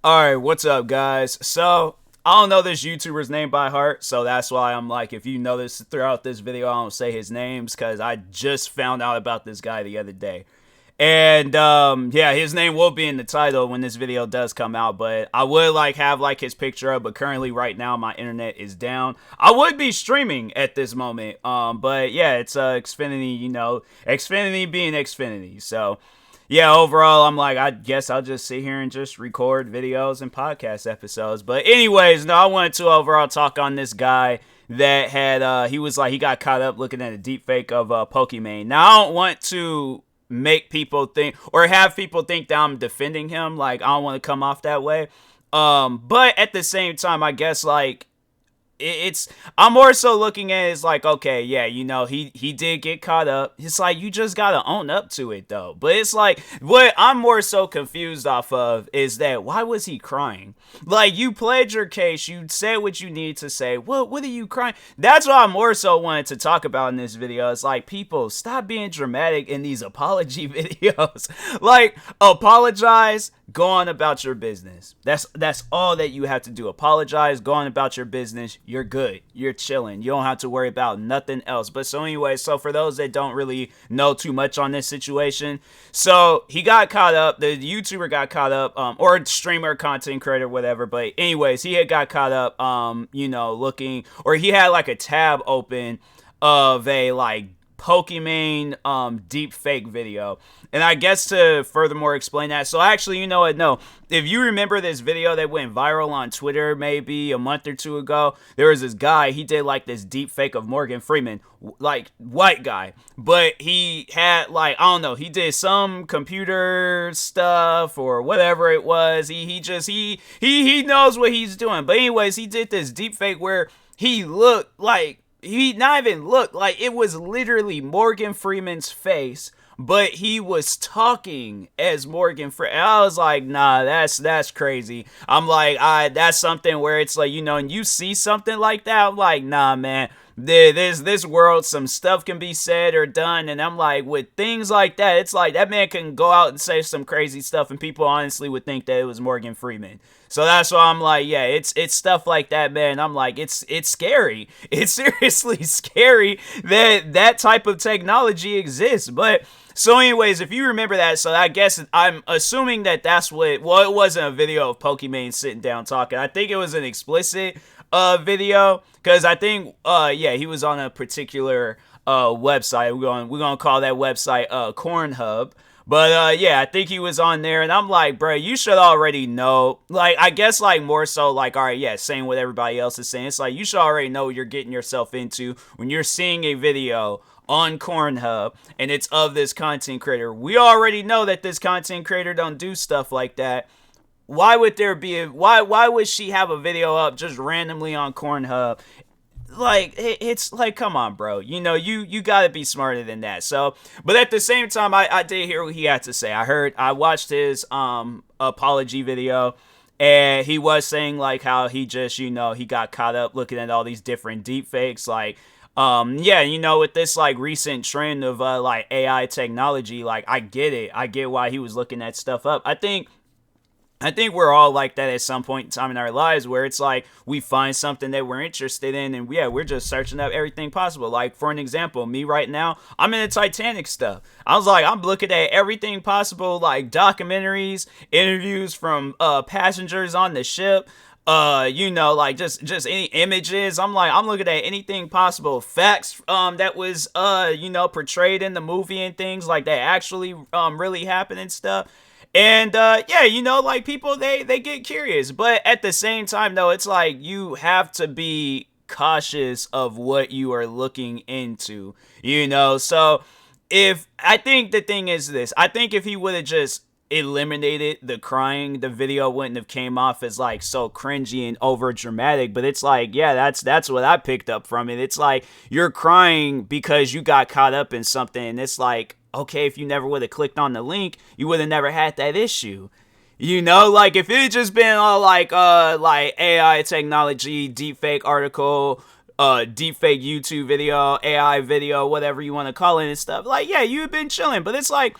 Alright, what's up, guys? So, I don't know this YouTuber's name by heart, so that's why I'm like, if you notice throughout this video, I don't say his names, because I just found out about this guy the other day. And, yeah, his name will be in the title when this video does come out, but I would, have, his picture up, but currently, right now, my internet is down. I would be streaming at this moment, but, yeah, it's, Xfinity, Xfinity being Xfinity, so yeah, overall, I'm like, I guess I'll just sit here and just record videos and podcast episodes. But anyways, no, I wanted to overall talk on this guy that had, he got caught up looking at a deep fake of Pokimane. Now, I don't want to make people think, or have people think that I'm defending him. Like, I don't want to come off that way. But at the same time, I guess, it's I'm more so looking at it as like, okay, yeah, he did get caught up. It's like, you just gotta own up to it though. But it's like, what I'm more so confused off of is that, why was he crying? Like, you played your case, you said what you need to say. What are you crying? That's what I more so wanted to talk about in this video. It's like, people, stop being dramatic in these apology videos. Like, apologize, go on about your business. That's all that you have to do. Apologize, go on about your business. You're good. You're chilling. You don't have to worry about nothing else. But so anyway, so for those that don't really know too much on this situation, so he got caught up. The YouTuber got caught up, or streamer, content creator, whatever. But anyways, he had got caught up, looking, or he had like a tab open of a Pokimane deep fake video. And I guess to furthermore explain that, so actually, you know what, no, if you remember this video that went viral on Twitter maybe a month or two ago, there was this guy, he did this deep fake of Morgan Freeman, white guy, but he had I don't know, he did some computer stuff or whatever it was. He knows what he's doing. But anyways, he did this deep fake where he looked like, he not even looked like, it was literally Morgan Freeman's face, but he was talking as Morgan Freeman. I was like, nah, that's crazy. I'm like, that's something where it's like, and you see something like that, I'm like, nah, man, this world, some stuff can be said or done, and I'm like, with things like that, it's like, that man can go out and say some crazy stuff, and people honestly would think that it was Morgan Freeman. So that's why I'm like, yeah, it's stuff like that, man. I'm like, it's scary. It's seriously scary that type of technology exists. But so anyways, if you remember that, so I guess I'm assuming that that's what, well, it wasn't a video of Pokimane sitting down talking. I think it was an explicit video, because I think yeah, he was on a particular website. We're gonna call that website Cornhub. But yeah, I think he was on there, and I'm like, bro, you should already know. I guess more so all right, yeah, saying what everybody else is saying. It's like, you should already know what you're getting yourself into when you're seeing a video on Cornhub and it's of this content creator. We already know that this content creator don't do stuff like that. Why would there be why would she have a video up just randomly on Cornhub? It's like, come on, bro, you gotta be smarter than that. So, but at the same time, I did hear what he had to say. I watched his apology video, and he was saying how he just he got caught up looking at all these different deep fakes, yeah, with this recent trend of AI technology. I get it. I get why he was looking that stuff up. I think we're all like that at some point in time in our lives, where it's like, we find something that we're interested in, and yeah, we're just searching up everything possible. Like, for an example, me right now, I'm in the Titanic stuff. I was like, I'm looking at everything possible, documentaries, interviews from passengers on the ship, just any images. I'm looking at anything possible, facts that was portrayed in the movie, and things that actually really happened and stuff. And yeah, people, they get curious. But at the same time, though, it's like, you have to be cautious of what you are looking into, so if I think the thing is this, I think if he would have just eliminated the crying, the video wouldn't have came off as so cringy and over dramatic. But it's like, yeah, that's what I picked up from it. It's like, you're crying because you got caught up in something, and it's like, okay, if you never would have clicked on the link, you would have never had that issue. If it had just been all AI technology, deepfake article, deepfake YouTube video, AI video, whatever you want to call it and stuff, yeah, you've been chilling. But it's like,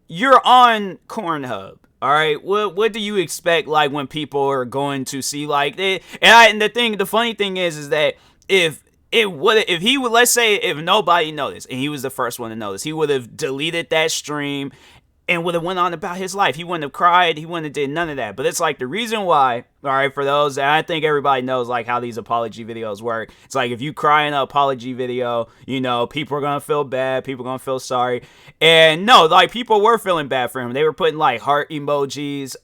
you're on Cornhub, All right, what do you expect like when people are going to see like it? And the funny thing is that if he would, let's say if nobody noticed and he was the first one to notice, he would have deleted that stream and would have went on about his life. He wouldn't have cried. He wouldn't have did none of that. But it's like the reason why, all right, for those, and I think everybody knows like how these apology videos work. It's like if you cry in an apology video, you know, people are going to feel bad. People are going to feel sorry. And no, like people were feeling bad for him. They were putting like heart emojis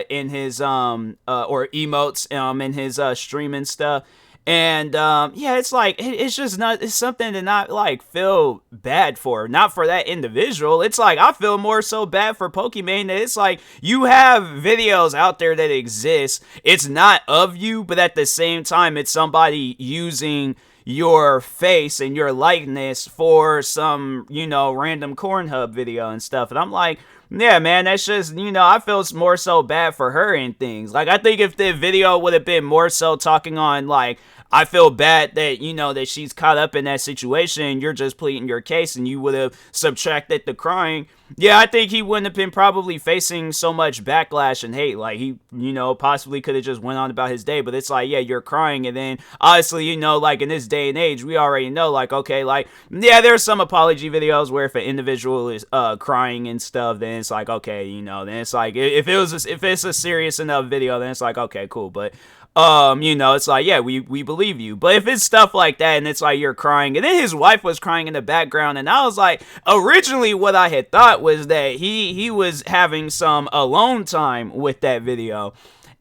in his, or emotes in his stream and stuff. And yeah, it's like it's just not, it's something to not like feel bad for, not for that individual. It's like I feel more so bad for Pokimane that it's like you have videos out there that exist. It's not of you, but at the same time, it's somebody using your face and your likeness for some, you know, random Cornhub video and stuff. And I'm like, yeah, man, that's just, you know, I feel more so bad for her and things. Like, I think if the video would have been more so talking on, like, I feel bad that, you know, that she's caught up in that situation, you're just pleading your case, and you would have subtracted the crying. Yeah, I think he wouldn't have been probably facing so much backlash and hate. Like, he, you know, possibly could have just went on about his day. But it's like, yeah, you're crying. And then, honestly, you know, like, in this day and age, we already know, like, okay, like, yeah, there's some apology videos where if an individual is crying and stuff, then it's like, okay, you know, then it's like, if it's a serious enough video, then it's like, okay, cool. But you know, it's like, yeah, we believe you. But if it's stuff like that and it's like you're crying, and then his wife was crying in the background, and I was like, originally what I had thought was that he was having some alone time with that video.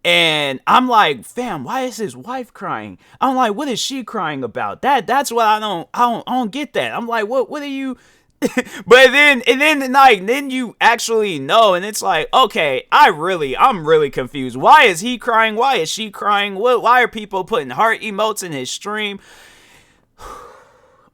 And I'm like, fam, why is his wife crying? I'm like, what is she crying about? That's what I don't get that. I'm like, what are you but then you actually know, and it's like, okay, I'm really confused. Why is he crying? Why is she crying? Why are people putting heart emotes in his stream?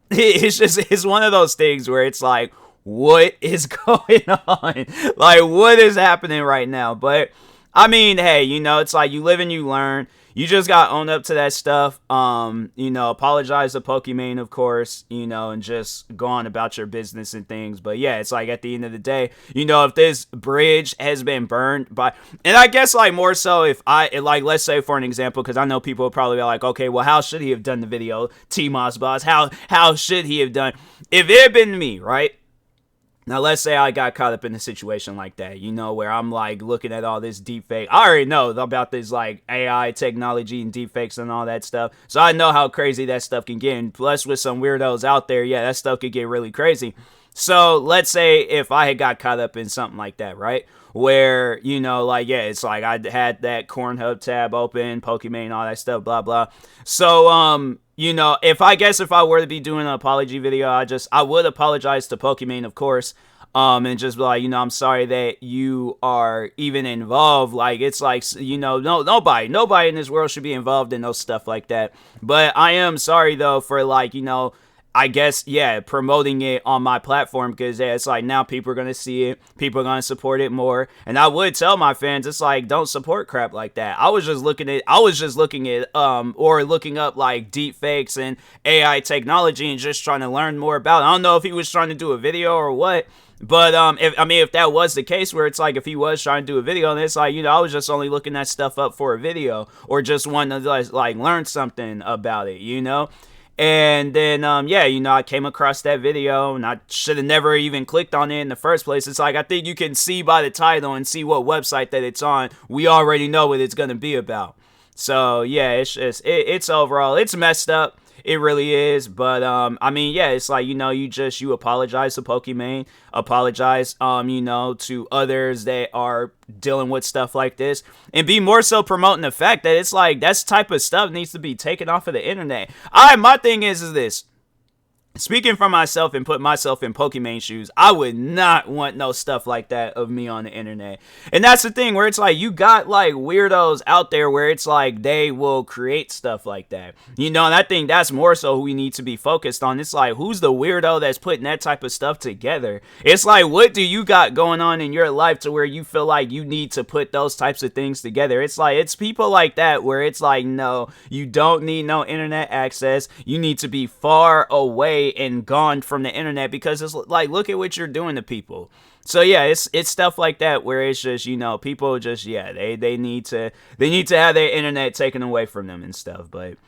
It's one of those things where it's like, what is going on? Like, what is happening right now? But I mean, hey, you know, it's like you live and you learn. You just got to own up to that stuff. You know, apologize to Pokimane, of course, you know, and just go on about your business and things. But yeah, it's like at the end of the day, you know, if this bridge has been burned by, and I guess like more so if like, let's say for an example, because I know people will probably be like, okay, well, how should he have done the video? TMossBoss, how should he have done? If it had been me, right? Now, let's say I got caught up in a situation like that, you know, where I'm like looking at all this deepfake. I already know about this like AI technology and deepfakes and all that stuff. So I know how crazy that stuff can get. And plus with some weirdos out there, yeah, that stuff could get really crazy. So let's say if I had got caught up in something like that, right? Where, you know, like, yeah, it's like I had that Cornhub tab open, Pokimane, all that stuff, blah, blah. So, you know, if I were to be doing an apology video, I would apologize to Pokimane, of course, and just be like, you know, I'm sorry that you are even involved. Like, it's like, you know, nobody in this world should be involved in no stuff like that. But I am sorry, though, for, like, you know, I guess, yeah, promoting it on my platform, because yeah, it's like now people are going to see it. People are going to support it more. And I would tell my fans, it's like, don't support crap like that. I was just looking at, or looking up like deep fakes and AI technology and just trying to learn more about it. I don't know if he was trying to do a video or what. But if that was the case, where it's like if he was trying to do a video, then it's like, you know, I was just only looking that stuff up for a video or just wanting to like learn something about it, you know. And then, yeah, you know, I came across that video and I should have never even clicked on it in the first place. It's like, I think you can see by the title and see what website that it's on. We already know what it's going to be about. So, yeah, it's just, it's overall, it's messed up. It really is. But, I mean, yeah, it's like, you know, you apologize to Pokimane, apologize, you know, to others that are dealing with stuff like this, and be more so promoting the fact that it's like, that type of stuff needs to be taken off of the internet. My thing is this. Speaking for myself and put myself in Pokimane shoes, I would not want no stuff like that of me on the internet. And that's the thing where it's like, you got like weirdos out there where it's like they will create stuff like that. You know, and I think that's more so who we need to be focused on. It's like, who's the weirdo that's putting that type of stuff together? It's like, what do you got going on in your life to where you feel like you need to put those types of things together? It's like, it's people like that where it's like, no, you don't need no internet access. You need to be far away away and gone from the internet, because it's like, look at what you're doing to people. So yeah, it's stuff like that where it's just, you know, people just, yeah, they need to have their internet taken away from them and stuff. But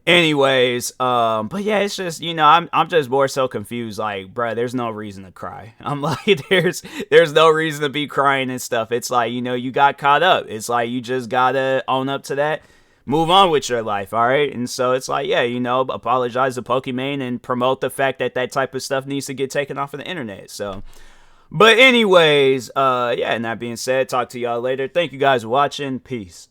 anyways, but yeah, it's just, you know, I'm just more so confused. Like, bruh, there's no reason to cry. I'm like, there's no reason to be crying and stuff. It's like, you know, you got caught up. It's like, you just gotta own up to that, move on with your life, all right? And so it's like, yeah, you know, apologize to Pokimane and promote the fact that that type of stuff needs to get taken off of the internet. So, but anyways, yeah, and that being said, talk to y'all later. Thank you guys for watching. Peace.